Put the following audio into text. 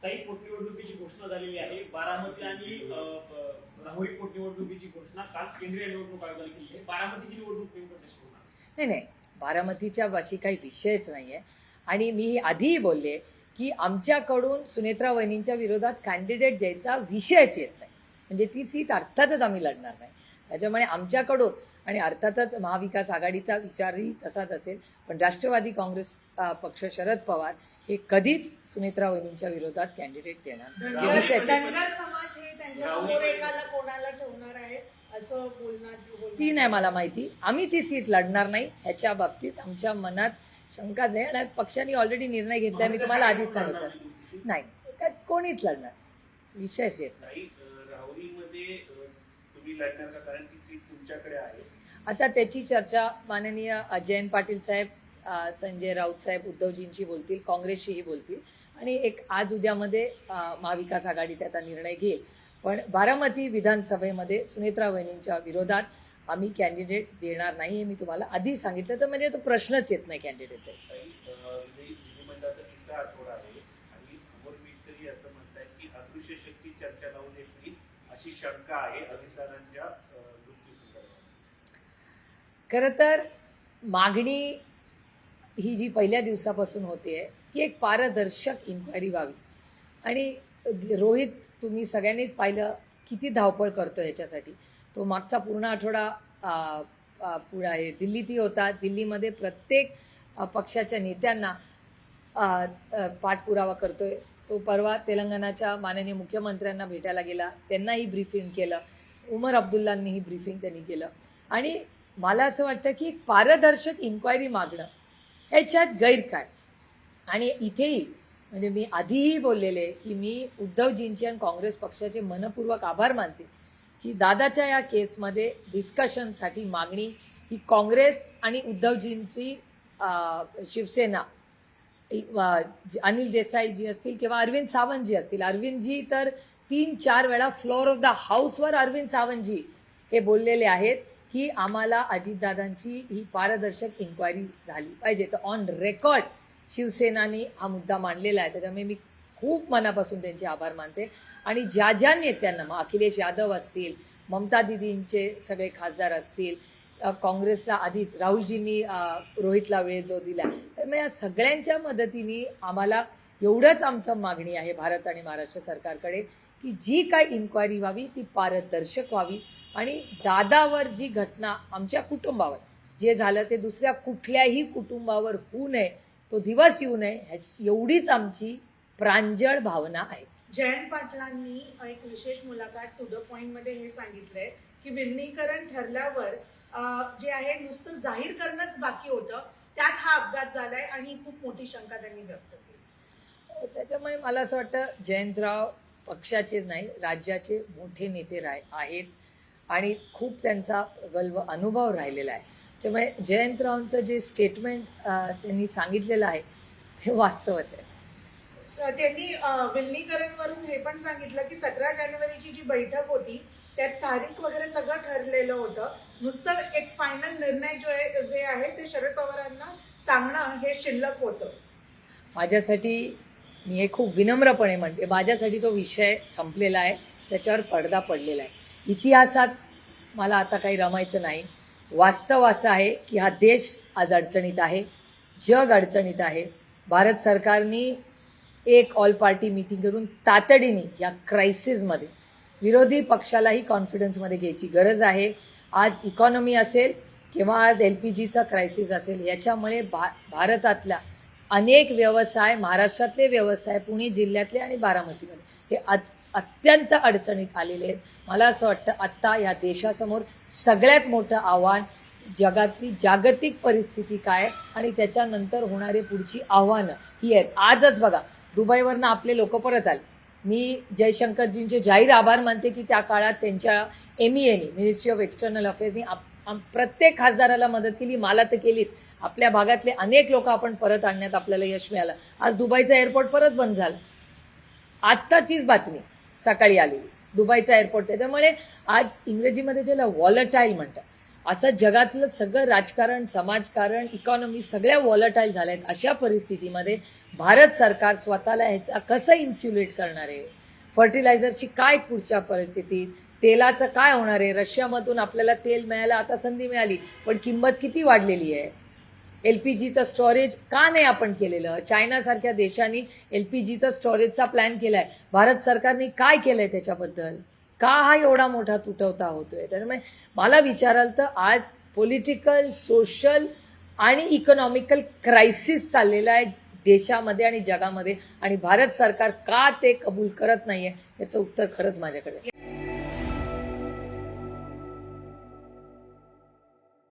काही पोटनिवडणुकीची घोषणा झालेली आहे. बारामती आणि राहुरी पोटनिवडणुकीची घोषणा काल केंद्रीय निवडणूक आयोगाने केली आहे. बारामतीची निवडणूक नेमकं कशी होणार? नाही, बारामतीच्या अशी काही विषयच नाहीये. आणि मी आधीही बोलले की आमच्याकडून सुनेत्रा वहिनींच्या विरोधात कॅन्डिडेट द्यायचा विषयच येत नाही. म्हणजे ती सीट अर्थातच आम्ही लढणार नाही. त्याच्यामुळे आमच्याकडून आणि अर्थातच महाविकास आघाडीचा विचारही तसाच असेल, पण राष्ट्रवादी काँग्रेस पक्ष शरद पवार हे कधीच सुनेत्रा वहिनींच्या विरोधात कॅन्डिडेट देणार नाही. धनगर समाज हे त्यांच्या समोर एकाला कोणाला ठेवणार आहे असं बोलणार ती नाही मला माहिती. आम्ही ती सीट लढणार नाही ह्याच्या बाबतीत आमच्या मनात शंका नाही. आणि पक्षाने ऑलरेडी निर्णय घेतलाय. मी तुम्हाला आधीच सांगितलं नाही, कोणीच लढणार विषयच येत नाही. राहुरीमध्ये तुम्ही लढणार का? कारण ती सीट तुमच्याकडे आहे. आता त्याची चर्चा माननीय जयंत पाटील साहेब, संजय राऊत साहेब उद्धवजींशी बोलतील, काँग्रेसशीही बोलतील आणि एक आज उद्यामध्ये महाविकास आघाडी त्याचा निर्णय घेईल. पण बारामती विधानसभेमध्ये सुनेत्रा वहिनींच्या विरोधात आम्ही कॅन्डिडेट देणार नाही हे मी तुम्हाला आधी सांगितलं. तर म्हणजे तो प्रश्नच येत नाही कॅन्डिडेट द्यायचा. विधिमंडळाचा तिसरा आठवडा आहे आणि अमोल मिटकरी असं म्हणतात की अदृश्य शक्ती चर्चा लावून येईल अशी शंका आहे अजितदादांच्या मृत्यू संदर्भात. खरं तर मागणी ही जी पहिल्या दिवसापासून होते की एक पारदर्शक इन्क्वायरी व्हावी. आणि रोहित तुम्ही सगळ्यांनीच पाहिलं किती धावपळ करतो ह्याच्यासाठी. तो मागचा पूर्ण आठवडा पुढे आहे दिल्लीतही होता. दिल्लीमध्ये प्रत्येक पक्षाच्या नेत्यांना पाठपुरावा करतोय. तो परवा तेलंगणाच्या माननीय मुख्यमंत्र्यांना भेटायला गेला, त्यांनाही ब्रीफिंग केलं. उमर अब्दुल्लांनीही ब्रीफिंग त्यांनी केलं. आणि मला असं वाटतं की पारदर्शक इन्क्वायरी मागणं ह्याच्यात गैर काय. आणि इथेही म्हणजे मी आधीही बोललेले की मी उद्धवजींचे आणि काँग्रेस पक्षाचे मनपूर्वक आभार मानते की दादाच्या या केसमध्ये डिस्कशनसाठी मागणी ही काँग्रेस आणि उद्धवजींची शिवसेना अनिल देसाई जी असतील किंवा अरविंद सावंत जी असतील. अरविंदजी तर 3-4 वेळा फ्लोअर ऑफ द हाऊसवर अरविंद सावंतजी हे बोललेले आहेत की आम्हाला अजितदादांची ही पारदर्शक इन्क्वायरी झाली पाहिजे. तर ऑन रेकॉर्ड शिवसेनाने हा मुद्दा मांडलेला आहे. त्याच्यामुळे मी खूप मनापासून त्यांचे आभार मानते. आणि ज्या ज्या नेत्यांना मग अखिलेश यादव असतील, ममता दिदींचे सगळे खासदार असतील, काँग्रेसला आधीच राहुलजींनी रोहितला वेळ जो दिला, तर मग या सगळ्यांच्या मदतीने आम्हाला एवढंच आमचं मागणी आहे भारत आणि महाराष्ट्र सरकारकडे की जी काय इन्क्वायरी व्हावी ती पारदर्शक व्हावी. आणि दादावर जी घटना आमच्या कुटुंबावर जे झालं ते दुसऱ्या कुठल्याही कुटुंबावर होऊ नये, तो दिवस येऊ नये, एवढीच आमची प्रांजळ भावना आहे. जयंत पाटलांनी एक विशेष मुलाखत टू द पॉइंट मध्ये हे सांगितलंय की विलीनीकरण ठरल्यावर जे आहे नुसतं जाहीर करणंच बाकी होतं, त्यात हा अपघात झालाय आणि ही खूप मोठी शंका त्यांनी व्यक्त केली. त्याच्यामुळे मला असं वाटतं जयंतराव पक्षाचेच नाही राज्याचे मोठे नेते आहेत आणि खूप त्यांचा प्रगल्भ अनुभव राहिलेला आहे. त्यामुळे जयंतरावांचं जे स्टेटमेंट त्यांनी सांगितलेलं आहे ते वास्तवच आहे. त्यांनी विलीनीकरणवरून हे पण सांगितलं की 17 जानेवारीची जी बैठक होती त्यात तारीख वगैरे सगळं ठरलेलं होतं, नुसतं एक फायनल निर्णय जे आहे ते शरद पवारांना सांगणं हे शिल्लक होतं. माझ्यासाठी मी हे खूप विनम्रपणे म्हणते, माझ्यासाठी तो विषय संपलेला आहे, त्याच्यावर पडदा पडलेला आहे. इतिहासात मला आता काही रमायचं नाही. वास्तव असं आहे की हा देश आज अडचणीत आहे, जग अडचणीत आहे. भारत सरकारने एक ऑल पार्टी मीटिंग करून तातडीने या क्रायसिसमध्ये विरोधी पक्षालाही कॉन्फिडन्समध्ये घ्यायची गरज आहे. आज इकॉनॉमी असेल किंवा आज LPGचा क्रायसिस असेल, याच्यामुळे भारतातल्या अनेक व्यवसाय, महाराष्ट्रातले व्यवसाय, पुणे जिल्ह्यातले आणि बारामतीमध्ये हे अत्यंत अडचणीत आलेले आहेत. मला असं वाटतं आत्ता या देशासमोर सगळ्यात मोठं आव्हान जगातली जागतिक परिस्थिती काय आणि त्याच्यानंतर होणारे पुढची आव्हानं ही आहेत. आजच बघा दुबईवरनं आपले लोक परत आले. मी जयशंकरजींचे जाहीर आभार मानते की त्या काळात त्यांच्या MEAने मिनिस्ट्री ऑफ एक्सटर्नल अफेअर्सनी प्रत्येक खासदाराला मदत केली. मला तर केलीच. आपल्या भागातले अनेक लोक आपण परत आणण्यात आपल्याला यश मिळालं. आज दुबईचा एअरपोर्ट परत बंद झाला. आत्ताचीच बातमी सकाळी आलेली दुबईचा एअरपोर्ट. त्याच्यामुळे आज इंग्रजीमध्ये ज्याला व्हॉलटाईल म्हणतात असं जगातलं सगळं राजकारण, समाजकारण, इकॉनॉमी सगळ्या वॉलटाईल झाल्या आहेत. अशा परिस्थितीमध्ये भारत सरकार स्वतःला ह्याचा कसं इन्स्युलेट करणार आहे? फर्टिलायझरची काय पुढच्या परिस्थितीत? तेलाचं काय होणार आहे? रशियामधून आपल्याला तेल मिळायला आता संधी मिळाली, पण किंमत किती वाढलेली आहे? LPGचं स्टोरेज का नाही आपण केलेलं? चायनासारख्या देशांनी LPGचं स्टोरेजचा प्लॅन केलाय. भारत सरकारने काय केलंय त्याच्याबद्दल? का हा एवढा मोठा तुटवता होतोय? त्यामुळे मला विचाराल तर आज पॉलिटिकल, सोशल आणि इकॉनॉमिकल क्रायसिस चाललेला आहे देशामध्ये आणि जगामध्ये, आणि भारत सरकार का ते कबूल करत नाहीये याचं उत्तर खरंच माझ्याकडे